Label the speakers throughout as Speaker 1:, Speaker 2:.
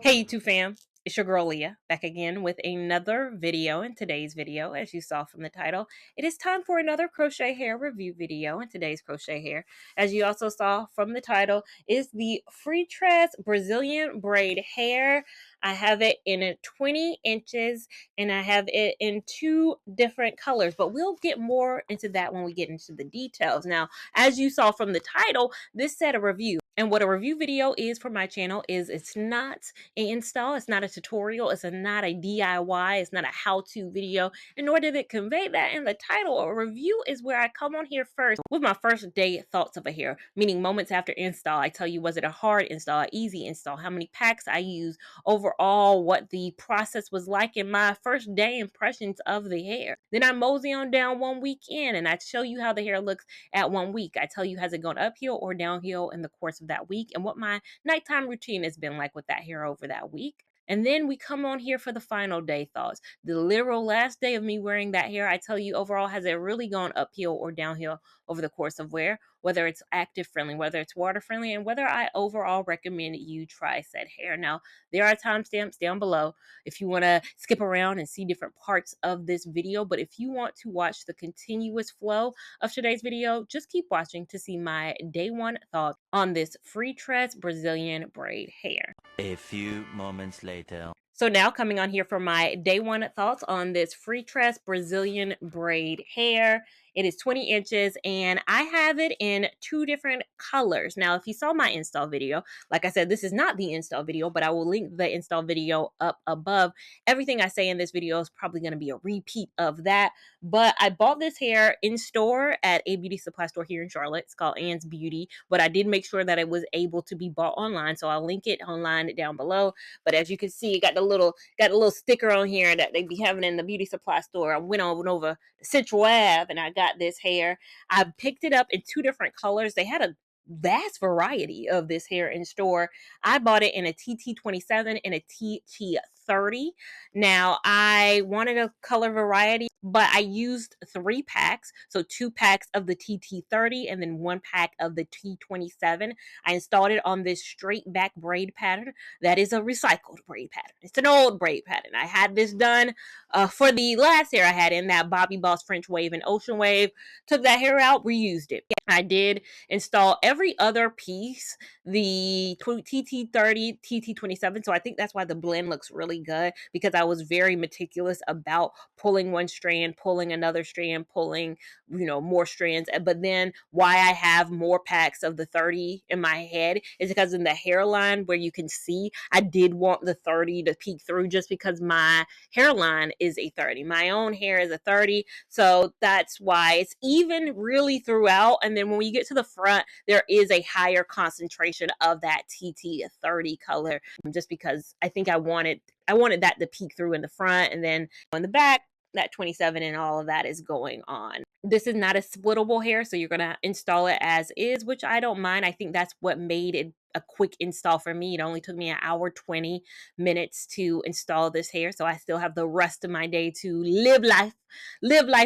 Speaker 1: Hey YouTube fam, it's your girl Leah back again with another video. In today's video, as you saw from the title, it is time for another crochet hair review video. And today's crochet hair, as you also saw from the title, is the Freetress Brazilian braid hair. I have it in 20 inches and I have it in two different colors, but we'll get more into that when we get into the details. Now, as you saw from the title, this said a review. And what a review video is for my channel is it's not an install, it's not a tutorial, it's not a DIY, it's not a how-to video, and nor did it convey that in the title. A review is where I come on here first with my first day thoughts of a hair, meaning moments after install. I tell you, was it a hard install, an easy install, how many packs I used, overall, what the process was like in my first day impressions of the hair. Then I mosey on down 1 week in and I show you how the hair looks at 1 week. I tell you, has it gone uphill or downhill in the course of that week, and what my nighttime routine has been like with that hair over that week. And then we come on here for the final day thoughts. The literal last day of me wearing that hair, I tell you, overall, has it really gone uphill or downhill over the course of wear, whether it's active friendly, whether it's water friendly, and whether I overall recommend you try said hair. Now, there are timestamps down below if you want to skip around and see different parts of this video, but if you want to watch the continuous flow of today's video, just keep watching to see my day one thoughts on this Freetress Brazilian braid hair.
Speaker 2: A few moments later.
Speaker 1: So now coming on here for my day one thoughts on this Freetress Brazilian braid hair. It is 20 inches and I have it in two different colors. Now, if you saw my install video, like I said, this is not the install video, but I will link the install video up above. Everything I say in this video is probably going to be a repeat of that. But I bought this hair in store at a beauty supply store here in Charlotte. It's called Ann's Beauty, but I did make sure that it was able to be bought online. So I'll link it online down below. But as you can see, it got a little sticker on here that they be having in the beauty supply store. I went over to Central Ave and I got this hair. I picked it up in two different colors. They had a vast variety of this hair in store. I bought it in a TT27 and a TT30. Now, I wanted a color variety, but I used 3 packs. So 2 packs of the TT30 and then 1 pack of the T27. I installed it on this straight back braid pattern. That is a recycled braid pattern. It's an old braid pattern. I had this done for the last hair I had in that Bobby Boss French Wave and Ocean Wave. Took that hair out, reused it. I did install every other piece, the TT30, TT27. So I think that's why the blend looks really good, because I was very meticulous about pulling one strand, pulling another strand, pulling, more strands. But then why I have more packs of the 30 in my head is because in the hairline where you can see, I did want the 30 to peek through just because my hairline is a 30. My own hair is a 30. So that's why it's even really throughout. And then when you get to the front, there is a higher concentration of that TT30 color, just because I think I wanted that to peek through in the front, and then on the back, that 27 and all of that is going on. This is not a splittable hair, so you're going to install it as is, which I don't mind. I think that's what made it a quick install for me. It only took me an hour, 20 minutes to install this hair. So I still have the rest of my day to live life,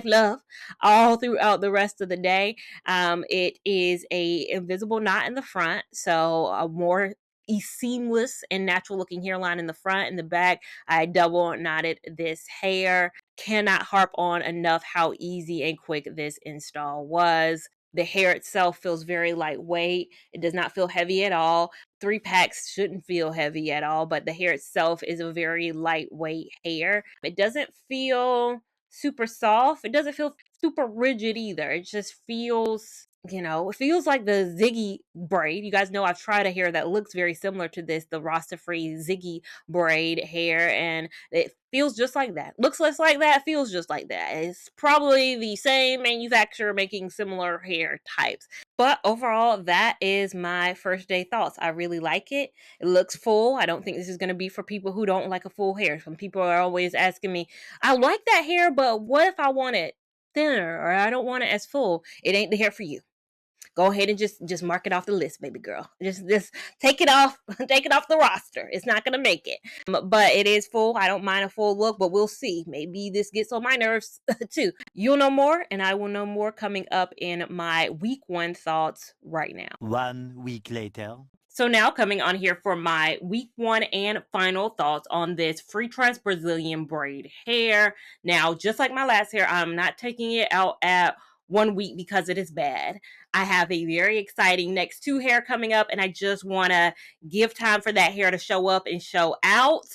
Speaker 1: love all throughout the rest of the day. It is a invisible knot in the front, so a more seamless and natural looking hairline in the front. In the back, I double knotted this hair. Cannot harp on enough how easy and quick this install was. The hair itself feels very lightweight. It does not feel heavy at all. 3 packs shouldn't feel heavy at all, but the hair itself is a very lightweight hair. It doesn't feel super soft. It doesn't feel super rigid either. It just feels, it feels like the Ziggy braid. You guys know I've tried a hair that looks very similar to this, the Rasta-free Ziggy braid hair, and it feels just like that. Looks less like that, feels just like that. It's probably the same manufacturer making similar hair types. But overall, that is my first day thoughts. I really like it. It looks full. I don't think this is going to be for people who don't like a full hair. Some people are always asking me, I like that hair, but what if I want it thinner or I don't want it as full? It ain't the hair for you. go ahead and just mark it off the list, baby girl. Just take it off, take it off the roster. It's not gonna make it. But it is full. I don't mind a full look, but we'll see. Maybe this gets on my nerves too. You'll know more, and I will know more coming up in my week 1 thoughts right now.
Speaker 2: 1 week later.
Speaker 1: So now coming on here for my week 1 and final thoughts on this Freetress Brazilian braid hair. Now, just like my last hair, I'm not taking it out at 1 week because it is bad. I have a very exciting next 2 hair coming up, and I just want to give time for that hair to show up and show out.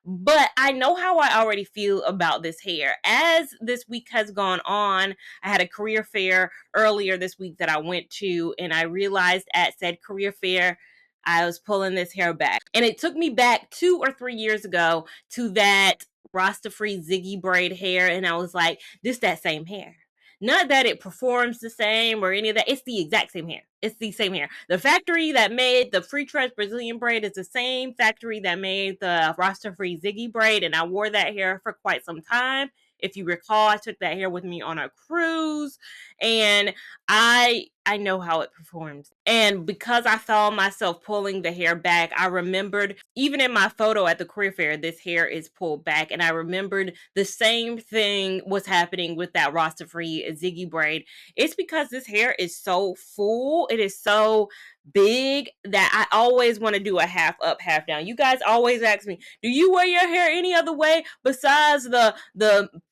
Speaker 1: But I know how I already feel about this hair. As this week has gone on, I had a career fair earlier this week that I went to, and I realized at said career fair, I was pulling this hair back. And it took me back 2 or 3 years ago to that Rasta-free Ziggy braid hair. And I was like, this that same hair. Not that it performs the same or any of that. It's the exact same hair. It's the same hair. The factory that made the Freetress Brazilian braid is the same factory that made the Rasta-free Ziggy braid. And I wore that hair for quite some time. If you recall, I took that hair with me on a cruise, and I know how it performs. And because I found myself pulling the hair back, I remembered, even in my photo at the career fair, this hair is pulled back. And I remembered the same thing was happening with that Rasta-free Ziggy braid. It's because this hair is so full. It is so big that I always want to do a half up, half down. You guys always ask me, do you wear your hair any other way besides the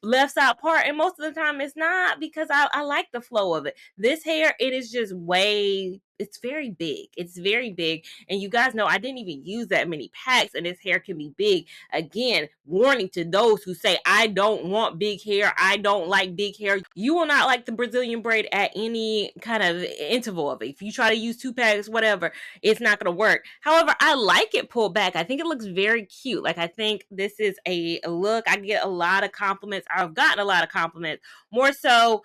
Speaker 1: left side part? And most of the time it's not, because I like the flow of it. This hair, it is just it's very big. It's very big. And you guys know I didn't even use that many packs, and this hair can be big. Again, warning to those who say, I don't want big hair. I don't like big hair. You will not like the Brazilian braid at any kind of interval of it. If you try to use 2 packs, whatever, it's not going to work. However, I like it pulled back. I think it looks very cute. Like, I think this is a look. I get a lot of compliments. I've gotten a lot of compliments, more so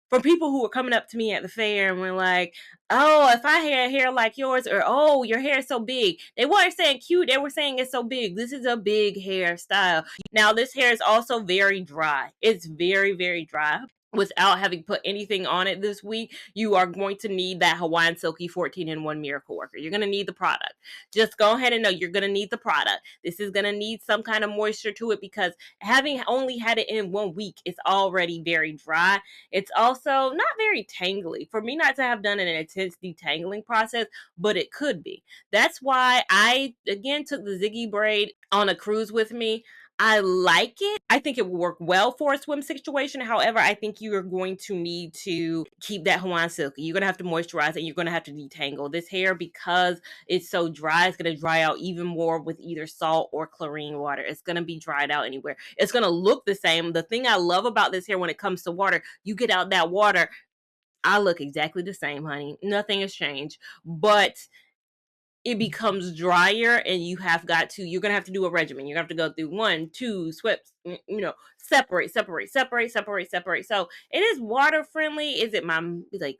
Speaker 1: from people who were coming up to me at the fair and were like, oh, if I had hair like yours, or oh, your hair is so big. They weren't saying cute, they were saying it's so big. This is a big hairstyle. Now, this hair is also very dry. It's very, very dry. Without having put anything on it this week, you are going to need that Hawaiian Silky 14-in-1 Miracle Worker. You're going to need the product. Just go ahead and know you're going to need the product. This is going to need some kind of moisture to it, because having only had it in 1 week, it's already very dry. It's also not very tangly. For me not to have done an intense detangling process, but it could be. That's why I, again, took the Ziggy braid on a cruise with me. I like it. I think it will work well for a swim situation. However, I think you are going to need to keep that Hawaiian Silky. You're going to have to moisturize it, and you're going to have to detangle. This hair, because it's so dry, it's going to dry out even more with either salt or chlorine water. It's going to be dried out anywhere. It's going to look the same. The thing I love about this hair when it comes to water, you get out that water, I look exactly the same, honey. Nothing has changed. But it becomes drier, and you're going to have to do a regimen. You're going to have to go through 1, 2 sweeps, separate. So it is water friendly. Is it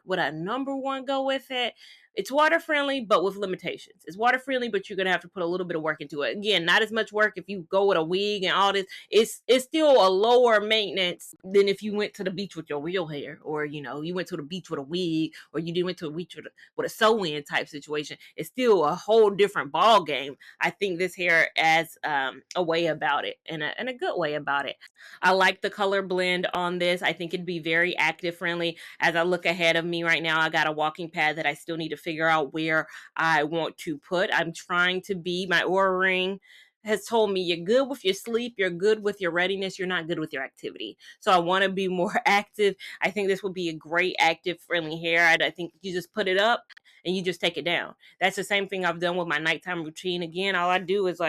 Speaker 1: would I number 1 go with it? It's water friendly, but with limitations. It's water friendly, but you're going to have to put a little bit of work into it. Again, not as much work if you go with a wig and all this. It's still a lower maintenance than if you went to the beach with your real hair, or, you went to the beach with a wig, or you went to a beach with a sew-in type situation. It's still a whole different ball game. I think this hair has a way about it, and a good way about it. I like the color blend on this. I think it'd be very active friendly. As I look ahead of me right now, I got a walking pad that I still need to figure out where I want to put. I'm trying to be, my Oura ring has told me, you're good with your sleep, you're good with your readiness, you're not good with your activity. So I want to be more active. I think this would be a great active friendly hair. I think you just put it up and you just take it down. That's the same thing I've done with my nighttime routine. Again, all I do is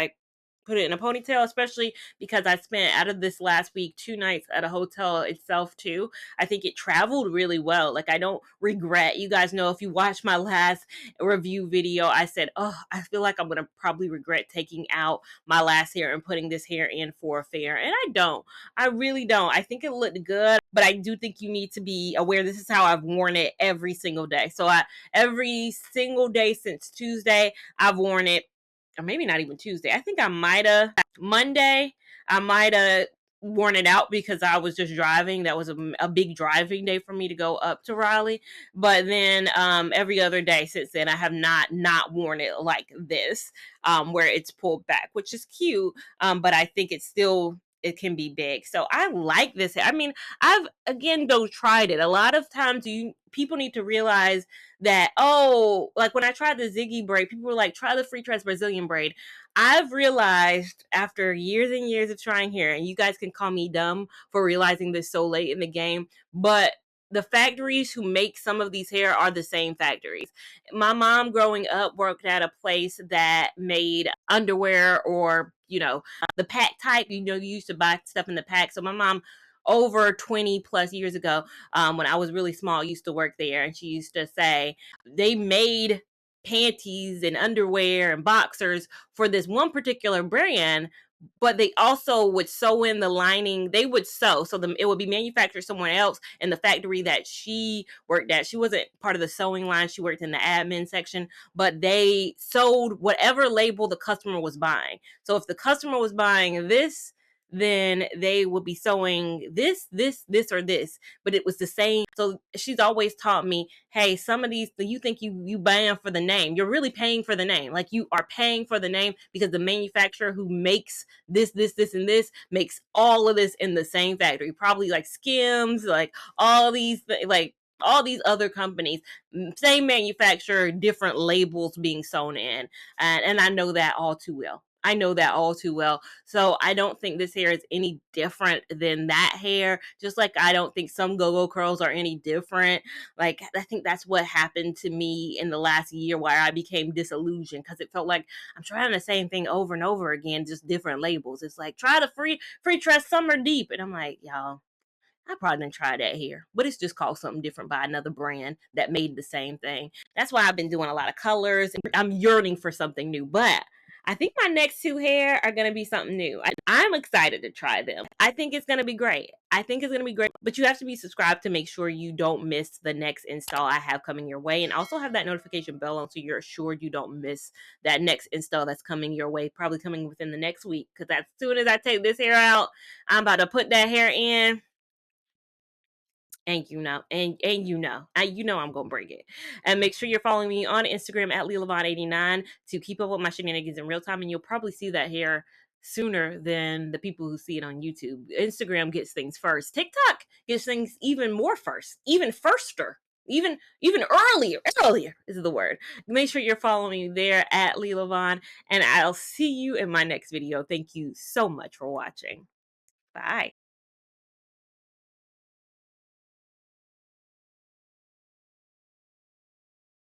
Speaker 1: put it in a ponytail, especially because I spent, out of this last week, 2 nights at a hotel itself too. I think it traveled really well. Like, I don't regret. You guys know, if you watch my last review video, I said, oh, I feel like I'm going to probably regret taking out my last hair and putting this hair in for a fair. And I don't. I really don't. I think it looked good, but I do think you need to be aware. This is how I've worn it every single day. So every single day since Tuesday, I've worn it. Or maybe not even Tuesday. I think I might have Monday. I might have worn it out because I was just driving. That was a big driving day for me to go up to Raleigh. But then every other day since then, I have not worn it like this, where it's pulled back, which is cute. But I think it's still, it can be big. So I like this. I mean, I've again though tried it. A lot of times people need to realize that, oh, like when I tried the Ziggy braid, people were like, try the Freetress Brazilian braid. I've realized after years and years of trying here, and you guys can call me dumb for realizing this so late in the game, but the factories who make some of these hair are the same factories. My mom growing up worked at a place that made underwear, or, the pack type, you used to buy stuff in the pack. So my mom, over 20 plus years ago, when I was really small, used to work there, and she used to say they made panties and underwear and boxers for this one particular brand, but they also would sew in the lining. They would sew, so it would be manufactured somewhere else. In the factory that she worked at, she wasn't part of the sewing line, she worked in the admin section, but they sold whatever label the customer was buying. So if the customer was buying this, then they would be sewing this, or this, but it was the same. So she's always taught me, hey, some of these, you think you buying for the name, you're really paying for the name. Like, you are paying for the name because the manufacturer who makes this, and this makes all of this in the same factory, probably like Skims, like all these, like all these other companies, same manufacturer, different labels being sewn in. And I know that all too well. I know that all too well. So I don't think this hair is any different than that hair. Just like I don't think some go-go curls are any different. Like, I think that's what happened to me in the last year, where I became disillusioned, because it felt like I'm trying the same thing over and over again, just different labels. It's like, try the Freetress Summer Deep, and I'm like, y'all, I probably didn't try that here, but it's just called something different by another brand that made the same thing. That's why I've been doing a lot of colors. I'm yearning for something new, but I think my next two hair are going to be something new. I'm excited to try them. I think it's going to be great. I think it's going to be great, but you have to be subscribed to make sure you don't miss the next install I have coming your way, and also have that notification bell on so you're assured you don't miss that next install that's coming your way, probably coming within the next week, because as soon as I take this hair out, I'm about to put that hair in. And I'm gonna bring it. And make sure you're following me on Instagram at Lia Lavon 89 to keep up with my shenanigans in real time. And you'll probably see that here sooner than the people who see it on YouTube. Instagram gets things first. TikTok gets things even more first, even firster. Even earlier is the word. Make sure you're following me there at Lia Lavon, and I'll see you in my next video. Thank you so much for watching. Bye.